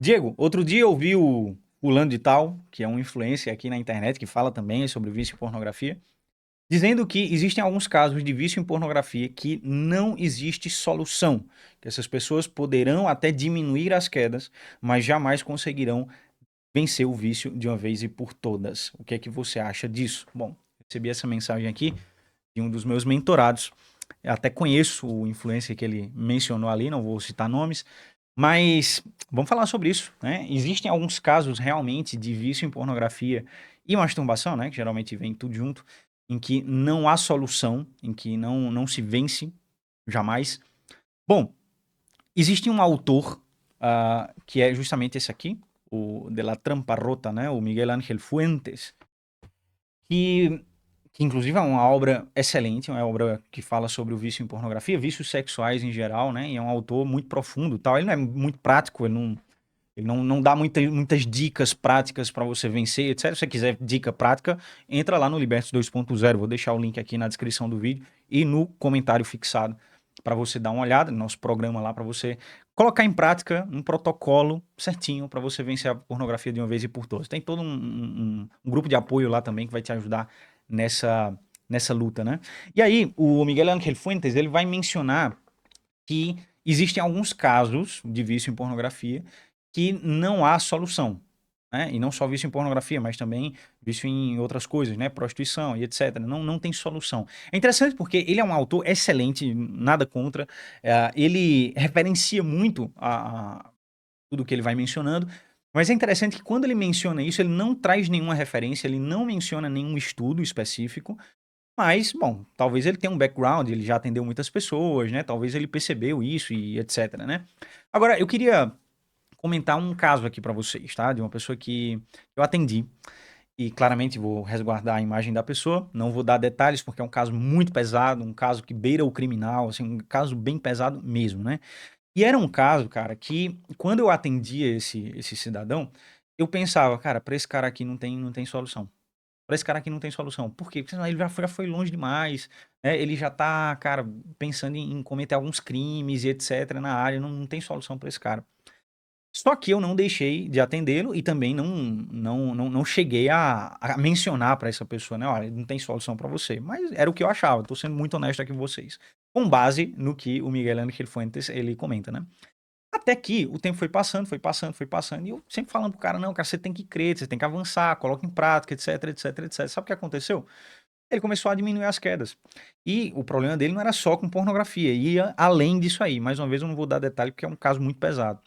Diego, outro dia eu vi o fulano de tal, que é um influencer aqui na internet, que fala também sobre vício em pornografia, dizendo que existem alguns casos de vício em pornografia que não existe solução, que essas pessoas poderão até diminuir as quedas, mas jamais conseguirão vencer o vício de uma vez e por todas. O que é que você acha disso? Bom, recebi essa mensagem aqui de um dos meus mentorados. Eu até conheço o influencer que ele mencionou ali, não vou citar nomes, mas vamos falar sobre isso, né? Existem alguns casos realmente de vício em pornografia e masturbação, né? Que geralmente vem tudo junto, em que não há solução, em que não se vence jamais. Bom, existe um autor que é justamente esse aqui, o de la Trampa Rota, né? O Miguel Ángel Fuentes, que, que inclusive é uma obra excelente, uma obra que fala sobre o vício em pornografia, vícios sexuais em geral, né? E é um autor muito profundo, tal. Ele não é muito prático, ele não dá muitas dicas práticas para você vencer, etc. Se você quiser dica prática, entra lá no Libertos 2.0. Vou deixar o link aqui na descrição do vídeo e no comentário fixado para você dar uma olhada no nosso programa lá, para você colocar em prática um protocolo certinho para você vencer a pornografia de uma vez e por todas. Tem todo um grupo de apoio lá também que vai te ajudar nessa luta, né? E aí, o Miguel Ángel Fuentes, ele vai mencionar que existem alguns casos de vício em pornografia que não há solução, né? E não só vício em pornografia, mas também vício em outras coisas, né? Prostituição e etc. Não tem solução. É interessante porque ele é um autor excelente, nada contra. Ele referencia muito a tudo que ele vai mencionando, mas é interessante que quando ele menciona isso, ele não traz nenhuma referência, ele não menciona nenhum estudo específico, mas, bom, talvez ele tenha um background, ele já atendeu muitas pessoas, né? Talvez ele percebeu isso e etc, né? Agora, eu queria comentar um caso aqui para vocês, tá? De uma pessoa que eu atendi e claramente vou resguardar a imagem da pessoa, não vou dar detalhes porque é um caso muito pesado, um caso que beira o criminal, assim, um caso bem pesado mesmo, né? E era um caso, cara, que quando eu atendia esse cidadão, eu pensava, cara, para esse cara aqui não tem solução. Para esse cara aqui não tem solução. Por quê? Porque senão ele já foi longe demais, né? Ele já tá, cara, pensando em cometer alguns crimes e etc. na área, não tem solução para esse cara. Só que eu não deixei de atendê-lo e também não cheguei a mencionar para essa pessoa, né? Olha, não tem solução para você. Mas era o que eu achava, tô sendo muito honesto aqui com vocês. Com base no que o Miguel Ángel Fuentes, ele comenta, né? Até que o tempo foi passando, foi passando, foi passando, e eu sempre falando pro cara, não, cara, você tem que crer, você tem que avançar, coloca em prática, etc, etc, etc. Sabe o que aconteceu? Ele começou a diminuir as quedas. E o problema dele não era só com pornografia, ia além disso aí. Mais uma vez, eu não vou dar detalhe porque é um caso muito pesado.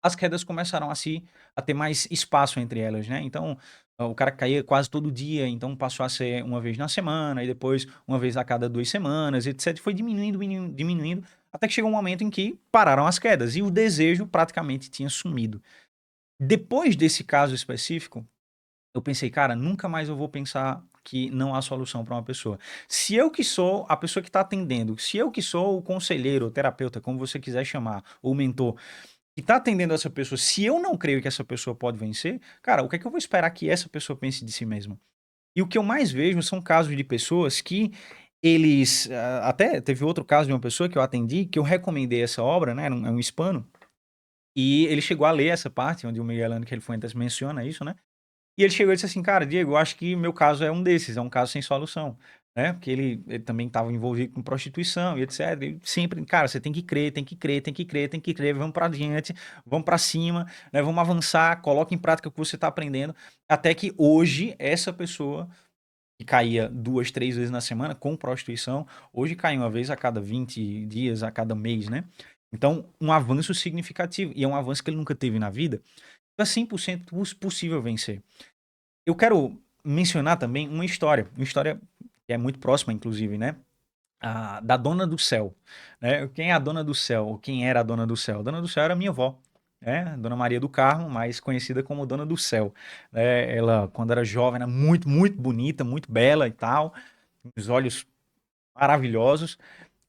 As quedas começaram a ter mais espaço entre elas, né? Então, o cara caía quase todo dia, então passou a ser uma vez na semana, e depois uma vez a cada 2 semanas, etc. Foi diminuindo, diminuindo, diminuindo, até que chegou um momento em que pararam as quedas e o desejo praticamente tinha sumido. Depois desse caso específico, eu pensei, cara, nunca mais eu vou pensar que não há solução para uma pessoa. Se eu que sou a pessoa que está atendendo, se eu que sou o conselheiro, o terapeuta, como você quiser chamar, ou o mentor, que tá atendendo essa pessoa, se eu não creio que essa pessoa pode vencer, cara, o que é que eu vou esperar que essa pessoa pense de si mesma? E o que eu mais vejo são casos de pessoas que eles. Até teve outro caso de uma pessoa que eu atendi, que eu recomendei essa obra, né? É um hispano, e ele chegou a ler essa parte, onde o Miguel Ángel Fuentes menciona isso, né? E ele chegou e disse assim, cara, Diego, eu acho que meu caso é um desses, é um caso sem solução, né? Porque ele também estava envolvido com prostituição e etc. Ele sempre, cara, você tem que crer, tem que crer, tem que crer, tem que crer, vamos para adiante, vamos para cima, né? Vamos avançar, coloca em prática o que você está aprendendo, até que hoje essa pessoa que caía 2, 3 vezes na semana com prostituição, hoje cai uma vez a cada 20 dias, a cada mês, né? Então, um avanço significativo, e é um avanço que ele nunca teve na vida, é 100% possível vencer. Eu quero mencionar também uma história que é muito próxima, inclusive, né? Da Dona do Céu. Né? Quem é a Dona do Céu? Ou quem era a Dona do Céu? A Dona do Céu era minha avó, né? Dona Maria do Carmo, mais conhecida como Dona do Céu. Ela, quando era jovem, era muito, muito bonita, muito bela e tal, os olhos maravilhosos,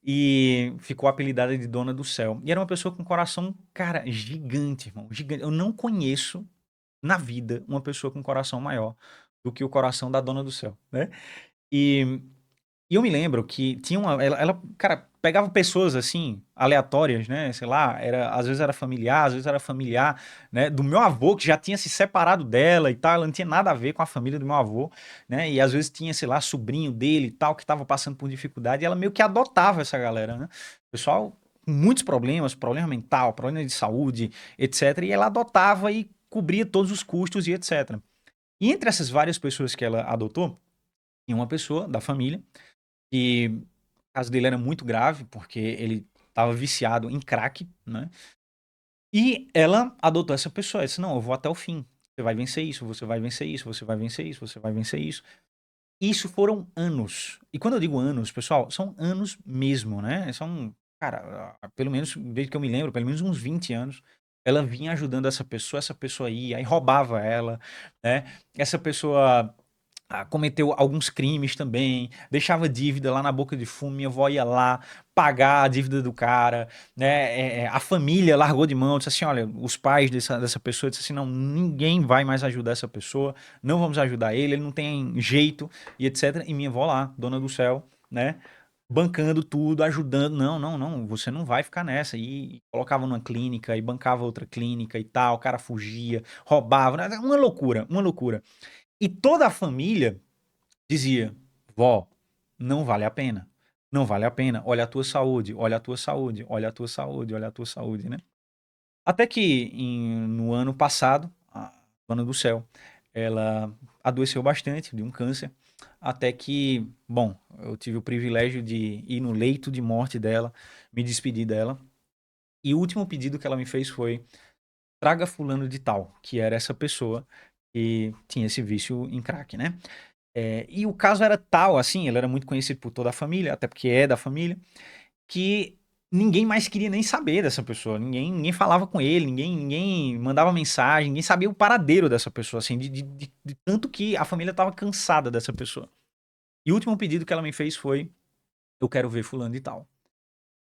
e ficou apelidada de Dona do Céu. E era uma pessoa com um coração, cara, gigante, irmão, gigante. Eu não conheço na vida uma pessoa com um coração maior do que o coração da Dona do Céu, né? E, e eu me lembro que tinha cara, pegava pessoas assim, aleatórias, né? Sei lá, às vezes era familiar, às vezes era familiar, né? Do meu avô, que já tinha se separado dela e tal, ela não tinha nada a ver com a família do meu avô, né? E às vezes tinha, sei lá, sobrinho dele e tal, que tava passando por dificuldade, e ela meio que adotava essa galera, né? Pessoal com muitos problemas, problema mental, problema de saúde, etc. E ela adotava e cobria todos os custos e etc. E entre essas várias pessoas que ela adotou, tinha uma pessoa da família que o caso dele era muito grave, porque ele estava viciado em crack, né? E ela adotou essa pessoa. Ela disse: Não, eu vou até o fim. Você vai vencer isso, você vai vencer isso, você vai vencer isso, você vai vencer isso. Isso foram anos. E quando eu digo anos, pessoal, são anos mesmo, né? São, cara, pelo menos, desde que eu me lembro, pelo menos uns 20 anos. Ela vinha ajudando essa pessoa ia, aí roubava ela, né? Essa pessoa cometeu alguns crimes também, deixava dívida lá na boca de fumo, minha avó ia lá pagar a dívida do cara, né? A família largou de mão, disse assim: olha, os pais dessa pessoa disseram assim: não, ninguém vai mais ajudar essa pessoa, não vamos ajudar ele não tem jeito, e etc. E minha avó lá, dona do céu, né? Bancando tudo, ajudando. Não, não, não, você não vai ficar nessa. E colocava numa clínica e bancava outra clínica e tal, o cara fugia, roubava, né? Uma loucura, uma loucura. E toda a família dizia: vó, não vale a pena. Não vale a pena. Olha a tua saúde, olha a tua saúde, olha a tua saúde, olha a tua saúde, né? Até que no ano passado, a Dona do Céu, ela adoeceu bastante de um câncer. Até que, bom, eu tive o privilégio de ir no leito de morte dela, me despedir dela. E o último pedido que ela me fez foi: traga fulano de tal, que era essa pessoa que tinha esse vício em crack, né? E o caso era tal, assim, ele era muito conhecido por toda a família, até porque é da família, que ninguém mais queria nem saber dessa pessoa. Ninguém falava com ele, ninguém mandava mensagem, ninguém sabia o paradeiro dessa pessoa, assim, de tanto que a família estava cansada dessa pessoa. E o último pedido que ela me fez foi: eu quero ver fulano de tal.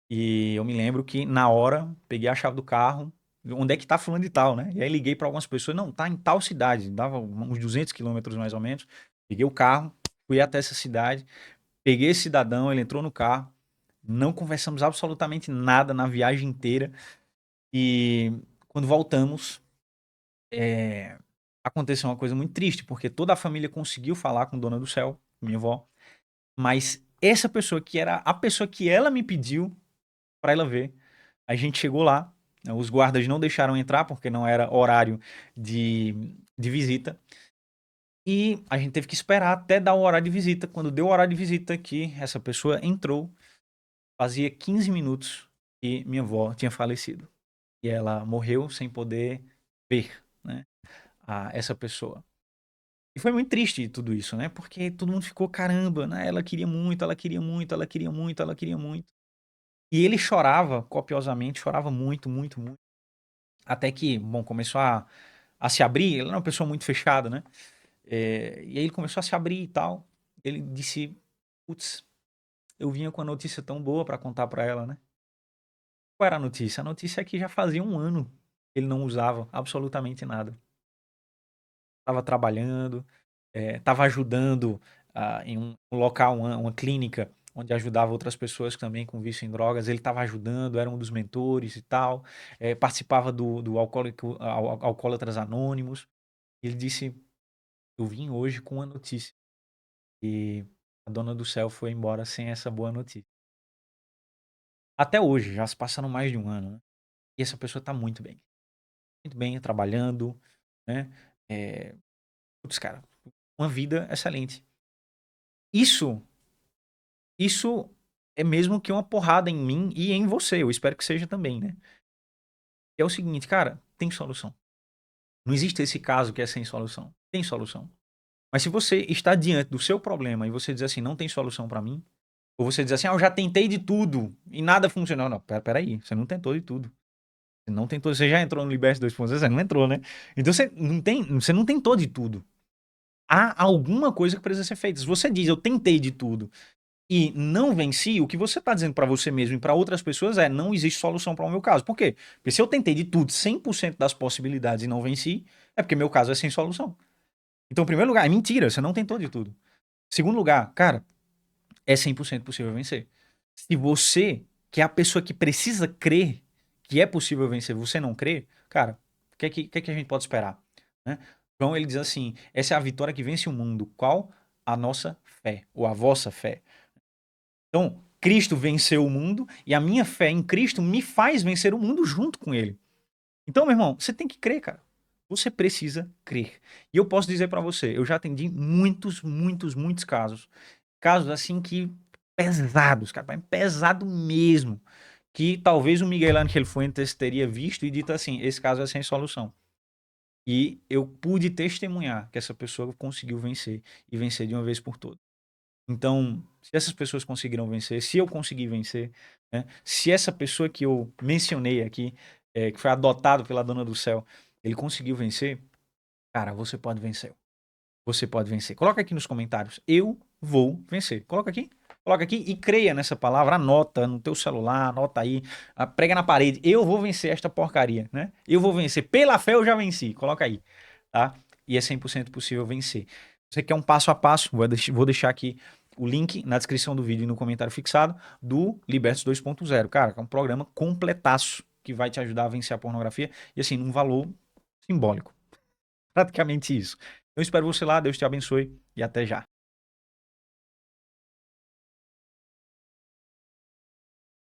E eu me lembro que, na hora, peguei a chave do carro, onde é que tá fulano de tal, né? E aí liguei para algumas pessoas: não, tá em tal cidade, dava uns 200 quilômetros mais ou menos. Peguei o carro, fui até essa cidade, peguei esse cidadão, ele entrou no carro, não conversamos absolutamente nada na viagem inteira. E quando voltamos, é, aconteceu uma coisa muito triste, porque toda a família conseguiu falar com Dona do Céu, minha avó, mas essa pessoa que era a pessoa que ela me pediu para ela ver, a gente chegou lá, né, os guardas não deixaram entrar porque não era horário de visita. E a gente teve que esperar até dar o horário de visita. Quando deu o horário de visita, que essa pessoa entrou, fazia 15 minutos que minha avó tinha falecido. E ela morreu sem poder ver, né, essa pessoa. E foi muito triste tudo isso, né? Porque todo mundo ficou: caramba, né? Ela queria muito, ela queria muito, ela queria muito, ela queria muito. E ele chorava copiosamente, chorava muito, muito, muito. Até que, bom, começou a se abrir. Ele era uma pessoa muito fechada, né? E aí ele começou a se abrir e tal. Ele disse: putz, eu vinha com a notícia tão boa pra contar pra ela, né? Qual era a notícia? A notícia é que já fazia um ano que ele não usava absolutamente nada. Estava trabalhando, estava ajudando em um local, uma clínica, onde ajudava outras pessoas também com vício em drogas. Ele estava ajudando, era um dos mentores e tal. Participava do Alcoólatras Anônimos. Ele disse: eu vim hoje com uma notícia. E a Dona do Céu foi embora sem essa boa notícia. Até hoje, já se passaram mais de um ano, né? E essa pessoa está muito bem, trabalhando, né? É, putz, cara, uma vida excelente. Isso, isso é mesmo que uma porrada em mim e em você. Eu espero que seja também, né? É o seguinte, cara, tem solução. Não existe esse caso que é sem solução. Tem solução. Mas se você está diante do seu problema e você diz assim: não tem solução pra mim, ou você diz assim: eu já tentei de tudo e nada funcionou. Não, peraí, você não tentou de tudo. Você não tentou, você já entrou no Liberte 2.0, você não entrou, né? Então você não tentou de tudo. Há alguma coisa que precisa ser feita. Se você diz: eu tentei de tudo e não venci, o que você está dizendo para você mesmo e para outras pessoas é: não existe solução para o meu caso. Por quê? Porque se eu tentei de tudo, 100% das possibilidades e não venci, é porque meu caso é sem solução. Então, em primeiro lugar, é mentira, você não tentou de tudo. Segundo lugar, cara, é 100% possível vencer. Se você que é a pessoa que precisa crer que é possível vencer, você não crê, cara, o que a gente pode esperar? Né? João, ele diz assim, essa é a vitória que vence o mundo. Qual? A nossa fé, ou a vossa fé. Então, Cristo venceu o mundo e a minha fé em Cristo me faz vencer o mundo junto com ele. Então, meu irmão, você tem que crer, cara. Você precisa crer. E eu posso dizer pra você, eu já atendi muitos casos. Casos assim que pesados, cara, pesado mesmo. Que talvez o Miguel Ángel Fuentes teria visto e dito assim: esse caso é sem solução. E eu pude testemunhar que essa pessoa conseguiu vencer e vencer de uma vez por todas. Então, se essas pessoas conseguiram vencer, se eu conseguir vencer, né? Se essa pessoa que eu mencionei aqui, que foi adotado pela Dona do Céu, ele conseguiu vencer, cara, você pode vencer. Você pode vencer. Coloca aqui nos comentários. Eu vou vencer. Coloca aqui. Coloca aqui e creia nessa palavra. Anota no teu celular, anota aí. Prega na parede. Eu vou vencer esta porcaria, né? Eu vou vencer. Pela fé eu já venci. Coloca aí, tá? E é 100% possível vencer. Você quer um passo a passo? Vou deixar aqui o link na descrição do vídeo e no comentário fixado do Libertos 2.0. Cara, que é um programa completaço que vai te ajudar a vencer a pornografia e assim, num valor simbólico. Praticamente isso. Eu espero você lá, Deus te abençoe e até já.